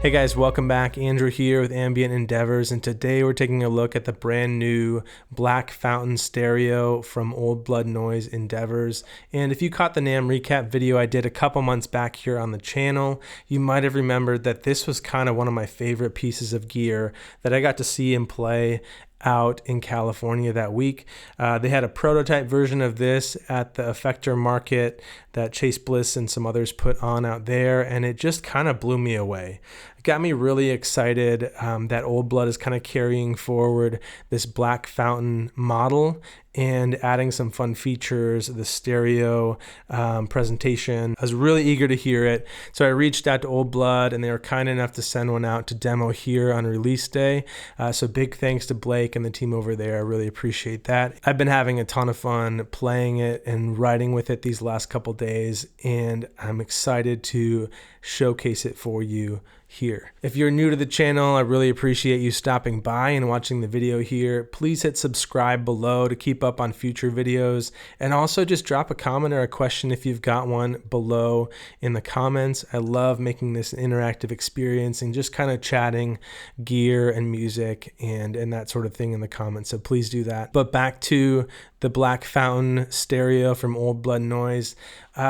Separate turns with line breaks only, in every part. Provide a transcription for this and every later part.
Hey guys, welcome back. Andrew here with Ambient Endeavors, and today we're taking a look at the brand new Black Fountain stereo from Old Blood Noise Endeavors. And if you caught the NAMM recap video I did a couple months back here on the channel, you might have remembered that this was kind of one of my favorite pieces of gear that I got to see and play out in California that week. They had a prototype version of this at the Effector Market that Chase Bliss and some others put on out there, and it just kind of blew me away. It got me really excited that Old Blood is kind of carrying forward this Black Fountain model and adding some fun features, the stereo presentation. I was really eager to hear it, so I reached out to Old Blood, and they were kind enough to send one out to demo here on release day. So big thanks to Blake and the team over there. I really appreciate that. I've been having a ton of fun playing it and writing with it these last couple days, and I'm excited to showcase it for you here. If you're new to the channel, I really appreciate you stopping by and watching the video here. Please hit subscribe below to keep up on future videos, and also just drop a comment or a question if you've got one below in the comments. I love making this an interactive experience and just kind of chatting gear and music and that sort of thing in the comments, so please do that. But back to the Black Fountain stereo from Old Blood Noise.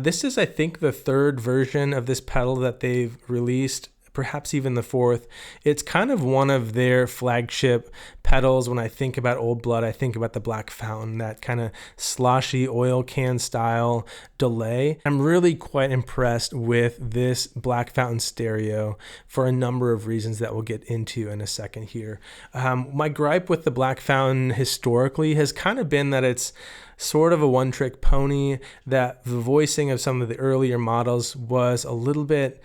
This is, I think, the third version of this pedal that they've released, perhaps even the fourth. It's kind of one of their flagship pedals. When I think about Old Blood, I think about the Black Fountain, that kind of sloshy oil can style delay. I'm really quite impressed with this Black Fountain stereo for a number of reasons that we'll get into in a second here. My gripe with the Black Fountain historically has kind of been that it's sort of a one-trick pony, that the voicing of some of the earlier models was a little bit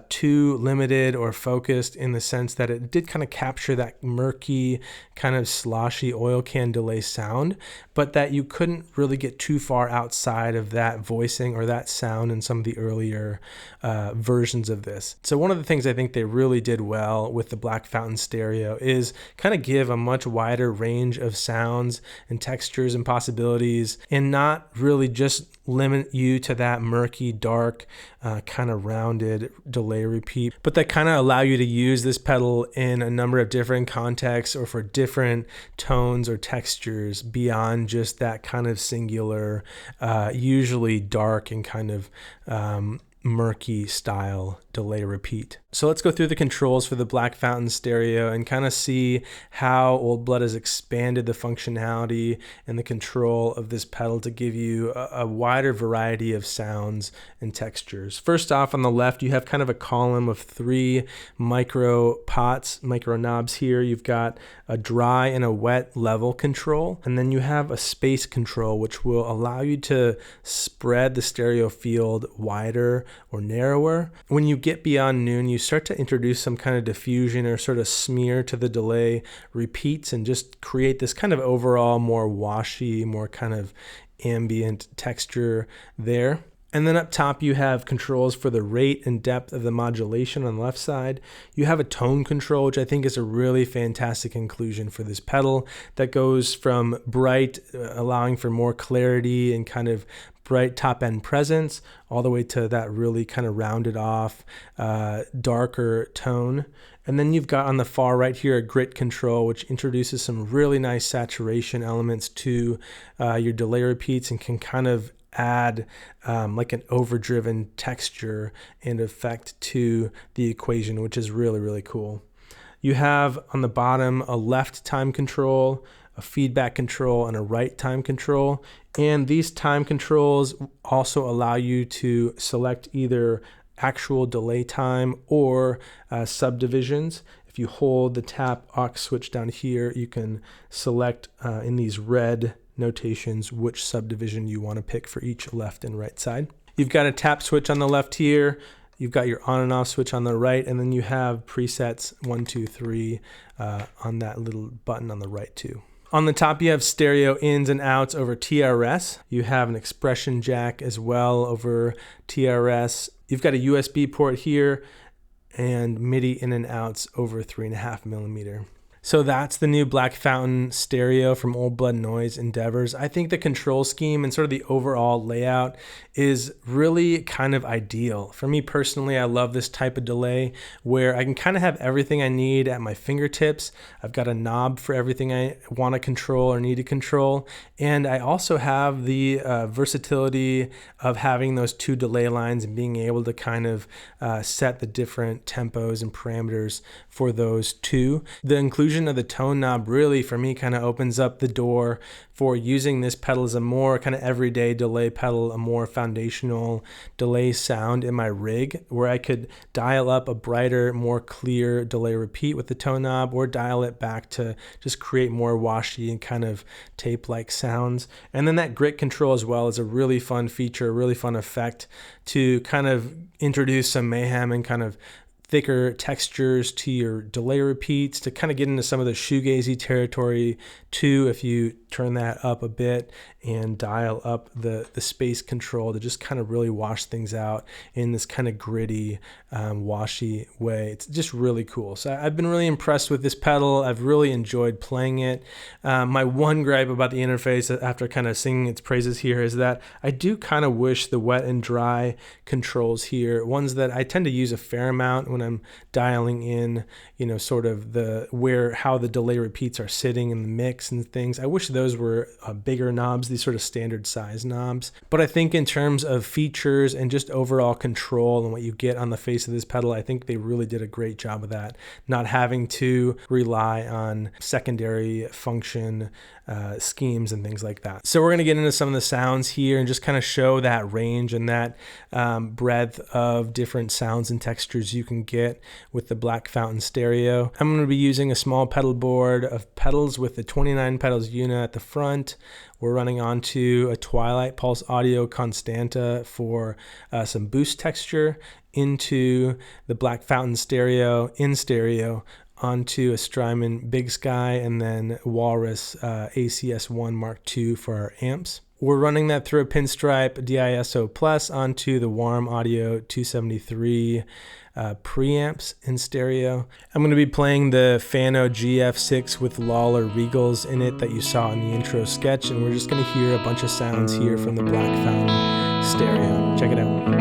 too limited or focused, in the sense that it did kind of capture that murky, kind of sloshy oil can delay sound, but that you couldn't really get too far outside of that voicing or that sound in some of the earlier versions of this. So one of the things I think they really did well with the Black Fountain stereo is kind of give a much wider range of sounds and textures and possibilities, and not really just limit you to that murky, dark, kind of rounded delay repeat, but that kind of allow you to use this pedal in a number of different contexts or for different tones or textures beyond just that kind of singular, usually dark and kind of murky style delay repeat. So let's go through the controls for the Black Fountain stereo and kind of see how Old Blood has expanded the functionality and the control of this pedal to give you a wider variety of sounds and textures. First off, on the left, you have kind of a column of 3 micro pots, micro knobs here. You've got a dry and a wet level control, and then you have a space control, which will allow you to spread the stereo field wider or narrower. When you get beyond noon, you start to introduce some kind of diffusion or sort of smear to the delay repeats and just create this kind of overall more washy, more kind of ambient texture there. And then up top, you have controls for the rate and depth of the modulation on the left side. You have a tone control, which I think is a really fantastic inclusion for this pedal, that goes from bright, allowing for more clarity and kind of bright top end presence, all the way to that really kind of rounded off, darker tone. And then you've got on the far right here a grit control, which introduces some really nice saturation elements to your delay repeats and can kind of add like an overdriven texture and effect to the equation, which is really, really cool. You have on the bottom a left time control, a feedback control, and a right time control. And these time controls also allow you to select either actual delay time or subdivisions. If you hold the tap aux switch down here, you can select in these red notations which subdivision you want to pick for each left and right side. You've got a tap switch on the left here. You've got your on and off switch on the right, and then you have presets 1, 2, 3 on that little button on the right too. On the top, you have stereo ins and outs over TRS. You have an expression jack as well over TRS. You've got a USB port here and MIDI in and outs over 3.5 millimeter. So that's the new Black Fountain stereo from Old Blood Noise Endeavors. I think the control scheme and sort of the overall layout is really kind of ideal. For me personally, I love this type of delay where I can kind of have everything I need at my fingertips. I've got a knob for everything I want to control or need to control. And I also have the versatility of having those two delay lines and being able to kind of set the different tempos and parameters for those two. The inclusion of the tone knob really for me kind of opens up the door for using this pedal as a more kind of everyday delay pedal, a more foundational delay sound in my rig, where I could dial up a brighter, more clear delay repeat with the tone knob, or dial it back to just create more washy and kind of tape-like sounds. And then that grit control as well is a really fun feature, a really fun effect to kind of introduce some mayhem and kind of thicker textures to your delay repeats, to kind of get into some of the shoegazy territory too, if you turn that up a bit and dial up the space control to just kind of really wash things out in this kind of gritty, washy way. It's just really cool. So I've been really impressed with this pedal. I've really enjoyed playing it. My one gripe about the interface after kind of singing its praises here is that I do kind of wish the wet and dry controls here, ones that I tend to use a fair amount when I'm dialing in, you know, sort of how the delay repeats are sitting in the mix and things. I wish those were bigger knobs, these sort of standard size knobs. But I think in terms of features and just overall control and what you get on the face of this pedal, I think they really did a great job of that, not having to rely on secondary function schemes and things like that. So we're going to get into some of the sounds here and just kind of show that range and that breadth of different sounds and textures you can get with the Black Fountain stereo. I'm going to be using a small pedal board of pedals with the 29 pedals unit at the front. We're running onto a Twilight Pulse Audio Constanta for some boost texture, into the Black Fountain stereo in stereo, onto a Strymon Big Sky, and then Walrus ACS1 Mark II for our amps. We're running that through a Pinstripe DISO Plus onto the Warm Audio 273 preamps in stereo. I'm going to be playing the Fano GF6 with Lawler Regals in it that you saw in the intro sketch, and we're just going to hear a bunch of sounds here from the Black Fountain stereo. Check it out.